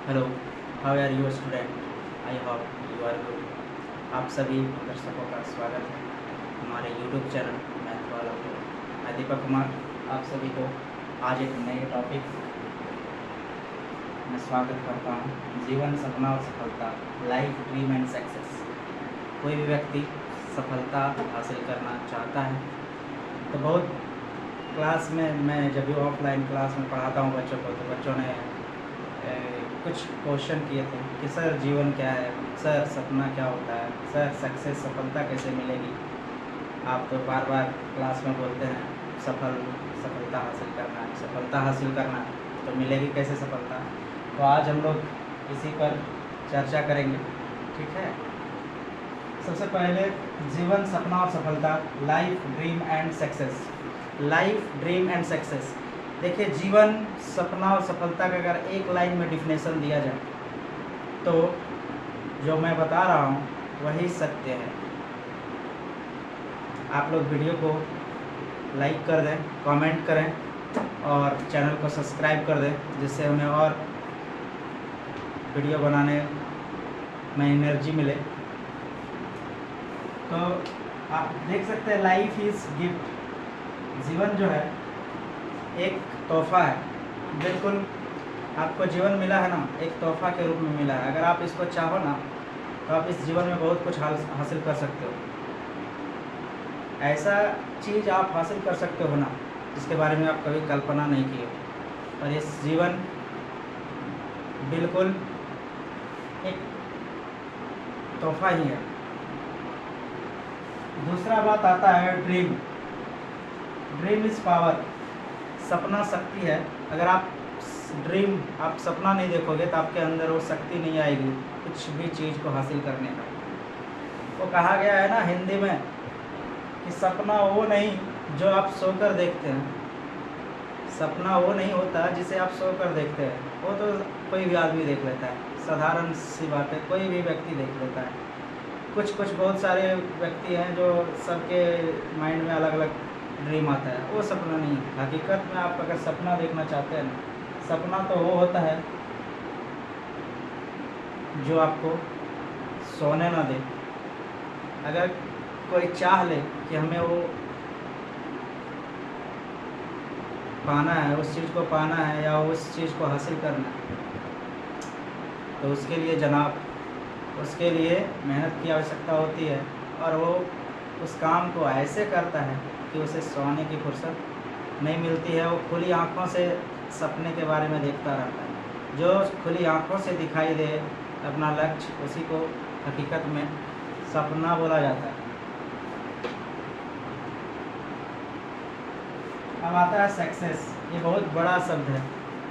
Hello, how are you student? I hope you are good. आप सभी दर्शकों का स्वागत है हमारे यूट्यूब चैनल मैथ वाला पे। मैं दीपक कुमार आप सभी को आज एक नए टॉपिक में स्वागत करता हूँ। जीवन, सपना और सफलता, लाइफ, ड्रीम एंड सक्सेस। कोई भी व्यक्ति सफलता हासिल करना चाहता है तो बहुत क्लास में मैं जब भी ऑफलाइन क्लास में पढ़ाता हूँ बच्चों को, तो बच्चों ने कुछ क्वेश्चन किए थे कि सर जीवन क्या है, सर सपना क्या होता है, सर सक्सेस सफलता कैसे मिलेगी। आप तो बार बार क्लास में बोलते हैं सफलता हासिल करना है, सफलता हासिल करना है, तो मिलेगी कैसे सफलता। तो आज हम लोग इसी पर चर्चा करेंगे, ठीक है। सबसे पहले जीवन, सपना और सफलता, life, dream and success. Life, dream and success. देखिए, जीवन, सपना और सफलता का अगर एक लाइन में डिफिनेशन दिया जाए तो जो मैं बता रहा हूँ वही सत्य है। आप लोग वीडियो को लाइक कर दें, कमेंट करें और चैनल को सब्सक्राइब कर दें, जिससे हमें और वीडियो बनाने में एनर्जी मिले। तो आप देख सकते हैं, लाइफ इज़ गिफ्ट। जीवन जो है एक तोहफा है। बिल्कुल आपको जीवन मिला है ना, एक तोहफा के रूप में मिला है। अगर आप इसको चाहो ना तो आप इस जीवन में बहुत कुछ हासिल कर सकते हो। ऐसा चीज़ आप हासिल कर सकते हो ना जिसके बारे में आप कभी कल्पना नहीं की हो। और इस जीवन बिल्कुल एक तोहफा ही है। दूसरा बात आता है ड्रीम। Dream is power. सपना शक्ति है। अगर आप सपना नहीं देखोगे तो आपके अंदर वो शक्ति नहीं आएगी कुछ भी चीज़ को हासिल करने का। वो कहा गया है ना हिंदी में कि सपना वो नहीं जो आप सोकर देखते हैं। सपना वो नहीं होता जिसे आप सोकर देखते हैं। वो तो कोई भी आदमी देख लेता है, साधारण सी बात है, कोई भी व्यक्ति देख लेता है। कुछ बहुत सारे व्यक्ति हैं जो सबके माइंड में अलग अलग ड्रीम आता है, वो सपना नहीं है। हकीकत में आप अगर सपना देखना चाहते हैं ना, सपना तो वो होता है जो आपको सोने ना दे। अगर कोई चाह ले कि हमें वो पाना है, उस चीज़ को पाना है या उस चीज़ को हासिल करना है, तो उसके लिए जनाब, उसके लिए मेहनत की आवश्यकता होती है। और वो उस काम को ऐसे करता है कि उसे सोने की फुर्सत नहीं मिलती है। वो खुली आँखों से सपने के बारे में देखता रहता है। जो खुली आँखों से दिखाई दे अपना लक्ष्य, उसी को हकीकत में सपना बोला जाता है। अब आता है सक्सेस। ये बहुत बड़ा शब्द है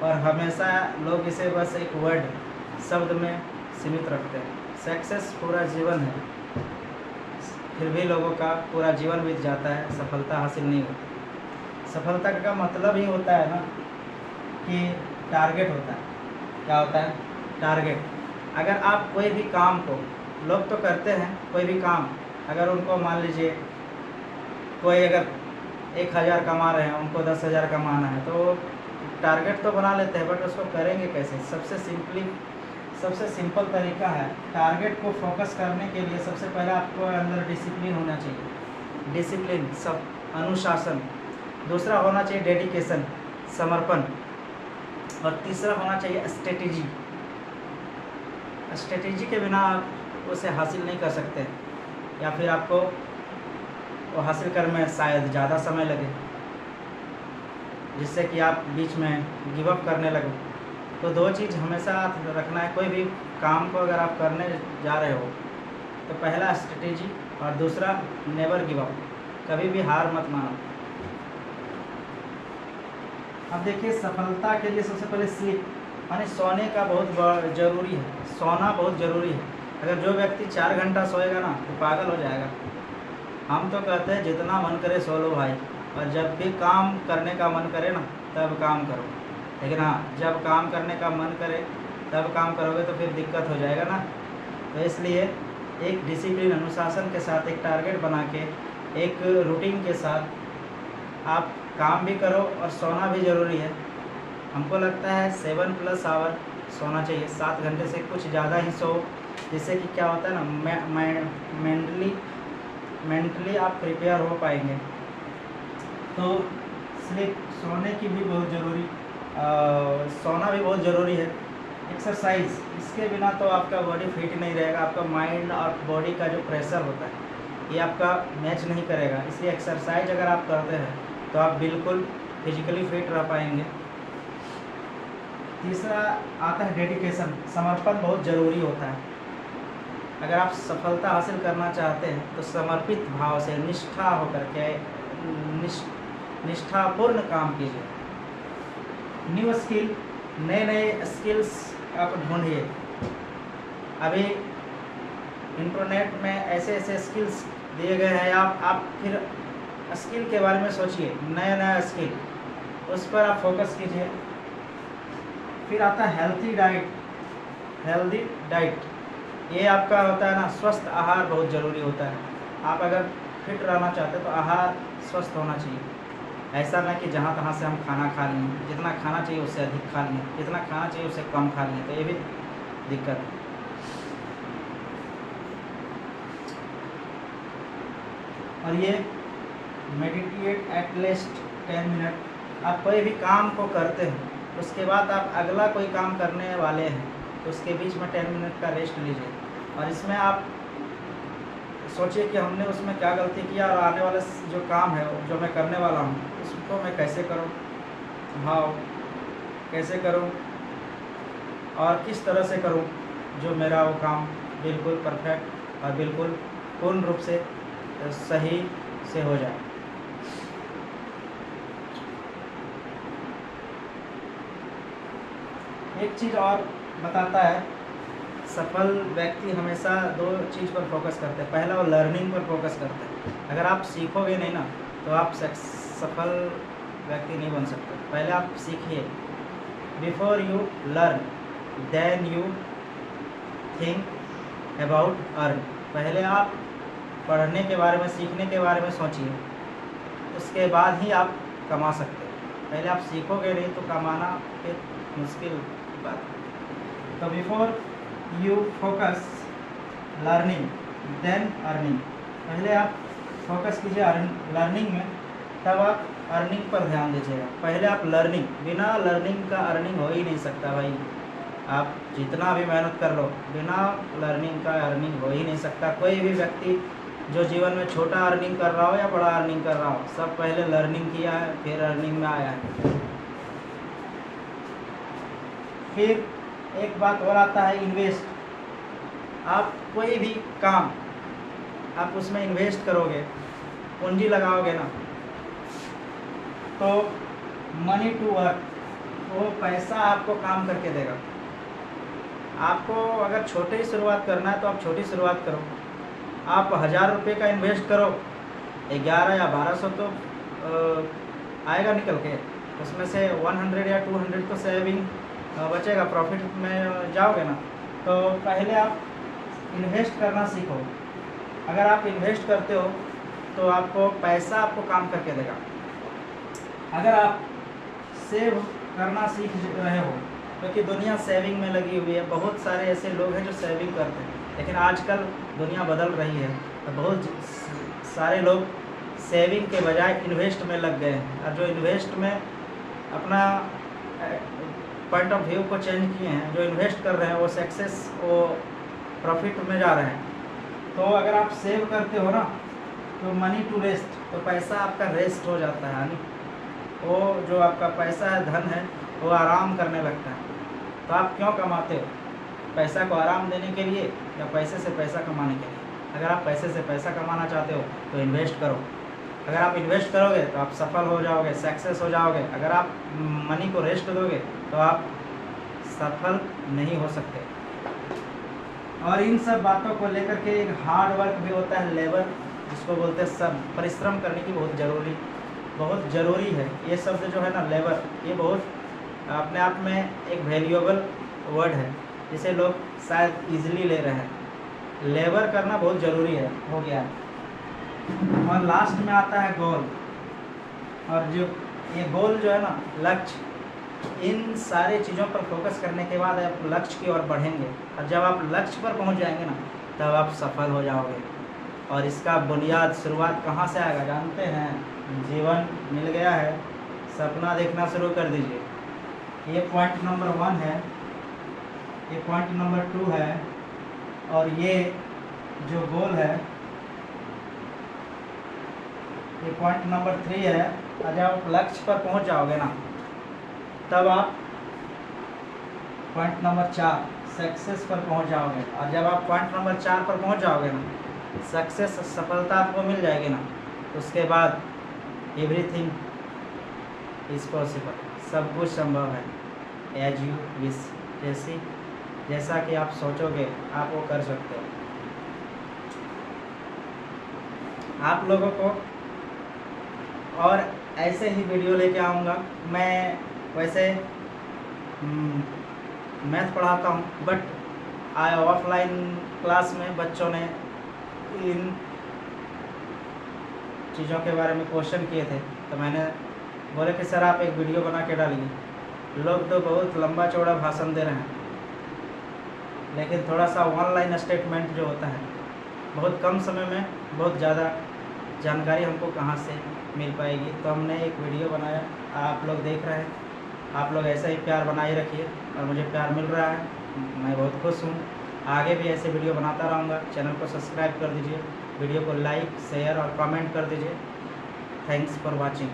और हमेशा लोग इसे बस एक वर्ड, शब्द में सीमित रखते हैं। सक्सेस पूरा जीवन है, फिर भी लोगों का पूरा जीवन बीत जाता है, सफलता हासिल नहीं होती। सफलता का मतलब ही होता है ना कि टारगेट होता है। क्या होता है? टारगेट। अगर आप कोई भी काम को, लोग तो करते हैं कोई भी काम, अगर उनको मान लीजिए कोई अगर 1000 कमा रहे हैं, उनको 10,000 कमाना है, तो टारगेट तो बना लेते हैं, बट उसको करेंगे कैसे? सबसे सिंपल तरीका है टारगेट को फोकस करने के लिए। सबसे पहले आपको अंदर डिसिप्लिन होना चाहिए। डिसिप्लिन, सब अनुशासन। दूसरा होना चाहिए डेडिकेशन, समर्पण। और तीसरा होना चाहिए स्ट्रेटेजी। स्ट्रेटेजी के बिना आप उसे हासिल नहीं कर सकते, या फिर आपको वो हासिल करने में शायद ज़्यादा समय लगे, जिससे कि आप बीच में गिव अप करने लगो। तो दो चीज़ हमेशा रखना है। कोई भी काम को अगर आप करने जा रहे हो तो पहला स्ट्रेटेजी और दूसरा नेवर गिव अप। कभी भी हार मत मानो। अब देखिए, सफलता के लिए सबसे पहले स्लीप, यानी सोने का बहुत ज़रूरी है। सोना बहुत ज़रूरी है। अगर जो व्यक्ति 4 घंटा सोएगा ना तो पागल हो जाएगा। हम तो कहते हैं जितना मन करे सो लो भाई, और जब भी काम करने का मन करे ना तब काम करो। लेकिन हाँ, जब काम करने का मन करे तब काम करोगे तो फिर दिक्कत हो जाएगा ना। तो इसलिए एक डिसिप्लिन, अनुशासन के साथ, एक टारगेट बना के, एक रूटीन के साथ आप काम भी करो और सोना भी ज़रूरी है। हमको लगता है 7+ आवर सोना चाहिए, 7 घंटे से कुछ ज़्यादा ही सो, जिससे कि क्या होता है ना, मेंटली आप प्रिपेयर हो पाएंगे। तो स्लीप, सोने की भी बहुत ज़रूरी, सोना भी बहुत ज़रूरी है। एक्सरसाइज, इसके बिना तो आपका बॉडी फिट नहीं रहेगा, आपका माइंड और बॉडी का जो प्रेशर होता है ये आपका मैच नहीं करेगा। इसलिए एक्सरसाइज अगर आप करते हैं तो आप बिल्कुल फिजिकली फिट रह पाएंगे। तीसरा आता है डेडिकेशन, समर्पण बहुत ज़रूरी होता है। अगर आप सफलता हासिल करना चाहते हैं तो समर्पित भाव से, निष्ठा होकर के, निष्ठापूर्ण काम कीजिए। न्यू स्किल, नए नए स्किल्स आप ढूंढिए। अभी इंटरनेट में ऐसे ऐसे स्किल्स दिए गए हैं, आप फिर स्किल के बारे में सोचिए, नया नया स्किल, उस पर आप फोकस कीजिए। फिर आता है हेल्दी डाइट, ये आपका होता है ना, स्वस्थ आहार बहुत ज़रूरी होता है। आप अगर फिट रहना चाहते हैं तो आहार स्वस्थ होना चाहिए। ऐसा ना कि जहाँ तहाँ से हम खाना खा लें, जितना खाना चाहिए उससे अधिक खा लें, जितना खाना चाहिए उससे कम खा लें, तो ये भी दिक्कत है। और ये मेडिटेट एटलीस्ट 10 मिनट। आप कोई भी काम को करते हैं उसके बाद आप अगला कोई काम करने वाले हैं तो उसके बीच में 10 मिनट का रेस्ट लीजिए, और इसमें आप सोचिए कि हमने उसमें क्या गलती किया और आने वाला जो काम है जो मैं करने वाला हूँ उसको मैं कैसे करूँ, भाव कैसे करूँ और किस तरह से करूँ जो मेरा वो काम बिल्कुल परफेक्ट और बिल्कुल पूर्ण रूप से सही से हो जाए। एक चीज़ और बताता है, सफल व्यक्ति हमेशा 2 चीज़ पर फोकस करते हैं। पहला, वो लर्निंग पर फोकस करते हैं। अगर आप सीखोगे नहीं ना तो आप सफल व्यक्ति नहीं बन सकते। पहले आप सीखिए। Before you learn then you think about earn. पहले आप पढ़ने के बारे में, सीखने के बारे में सोचिए, उसके बाद ही आप कमा सकते हैं। पहले आप सीखोगे नहीं तो कमाना फिर मुश्किल बात है। तो before you focus learning then earning, पहले आप फोकस कीजिए लर्निंग में, तब आप अर्निंग पर ध्यान दीजिएगा। पहले आप लर्निंग, बिना लर्निंग का अर्निंग हो ही नहीं सकता भाई। आप जितना भी मेहनत कर लो, बिना लर्निंग का अर्निंग हो ही नहीं सकता। कोई भी व्यक्ति जो जीवन में छोटा अर्निंग कर रहा हो या बड़ा अर्निंग कर रहा हो, सब पहले लर्निंग किया है फिर अर्निंग में आया है। फिर एक बात और आता है, इन्वेस्ट। आप कोई भी काम आप उसमें इन्वेस्ट करोगे, पूंजी लगाओगे ना, तो मनी टू वर्क, वो पैसा आपको काम करके देगा। आपको अगर छोटे ही शुरुआत करना है तो आप छोटी शुरुआत करो। आप 1000 रुपये का इन्वेस्ट करो, 11 या 1200 तो आएगा निकल के, उसमें से 100 या 200 तो सेविंग बचेगा, प्रॉफिट में जाओगे ना। तो पहले आप इन्वेस्ट करना सीखो। अगर आप इन्वेस्ट करते हो तो आपको पैसा आपको काम करके देगा। अगर आप सेव करना सीख रहे हो, क्योंकि दुनिया सेविंग में लगी हुई है, बहुत सारे ऐसे लोग हैं जो सेविंग करते हैं, लेकिन आजकल दुनिया बदल रही है तो बहुत सारे लोग सेविंग के बजाय इन्वेस्ट में लग गए हैं, और जो इन्वेस्ट में अपना पॉइंट ऑफ व्यू को चेंज किए हैं, जो इन्वेस्ट कर रहे हैं वो सक्सेस, वो प्रॉफिट में जा रहे हैं। तो अगर आप सेव करते हो ना तो मनी टू रेस्ट, तो पैसा आपका रेस्ट हो जाता है, यानी वो जो आपका पैसा है, धन है, वो आराम करने लगता है। तो आप क्यों कमाते हो? पैसा को आराम देने के लिए या पैसे से पैसा कमाने के लिए? अगर आप पैसे से पैसा कमाना चाहते हो तो इन्वेस्ट करो। अगर आप इन्वेस्ट करोगे तो आप सफल हो जाओगे, सक्सेस हो जाओगे। अगर आप मनी को रेस्ट दोगे तो आप सफल नहीं हो सकते। और इन सब बातों को लेकर के एक हार्ड वर्क भी होता है, लेबर, जिसको बोलते हैं, सब परिश्रम करने की बहुत ज़रूरी है। ये शब्द जो है ना, लेबर, ये बहुत अपने आप में एक वैल्यूएबल वर्ड है, जिसे लोग शायद इजीली ले रहे हैं। लेबर करना बहुत ज़रूरी है, हो गया। और लास्ट में आता है गोल। और जो ये गोल जो है ना, लक्ष्य, इन सारे चीज़ों पर फोकस करने के बाद आप लक्ष्य की ओर बढ़ेंगे, और जब आप लक्ष्य पर पहुंच जाएंगे ना, तब आप सफल हो जाओगे। और इसका बुनियाद शुरुआत कहाँ से आएगा जानते हैं? जीवन मिल गया है, सपना देखना शुरू कर दीजिए। ये पॉइंट नंबर 1 है, ये पॉइंट नंबर 2 है, और ये जो गोल है ये पॉइंट नंबर 3 है। और जब आप लक्ष्य पर पहुंच जाओगे ना, तब आप पॉइंट नंबर 4 सक्सेस पर पहुंच जाओगे। और जब आप पॉइंट नंबर 4 पर पहुंच जाओगे ना, सक्सेस, सफलता आपको मिल जाएगी ना, उसके बाद एवरीथिंग इज़ पॉसिबल, सब कुछ संभव है। एज यू विश, जैसा कि आप सोचोगे आप वो कर सकते हो। आप लोगों को और ऐसे ही वीडियो लेके आऊँगा। मैं वैसे मैथ पढ़ाता हूँ, बट ऑफलाइन क्लास में बच्चों ने इन चीज़ों के बारे में क्वेश्चन किए थे, तो मैंने बोले कि सर आप एक वीडियो बना के डालिए। लोग तो बहुत लंबा चौड़ा भाषण दे रहे हैं, लेकिन थोड़ा सा ऑनलाइन स्टेटमेंट जो होता है, बहुत कम समय में बहुत ज़्यादा जानकारी हमको कहाँ से मिल पाएगी। तो हमने एक वीडियो बनाया, आप लोग देख रहे हैं। आप लोग ऐसा ही प्यार बनाए रखिए, और मुझे प्यार मिल रहा है, मैं बहुत खुश हूँ। आगे भी ऐसे वीडियो बनाता रहूँगा। चैनल को सब्सक्राइब कर दीजिए, वीडियो को लाइक, शेयर और कमेंट कर दीजिए। Thanks for watching.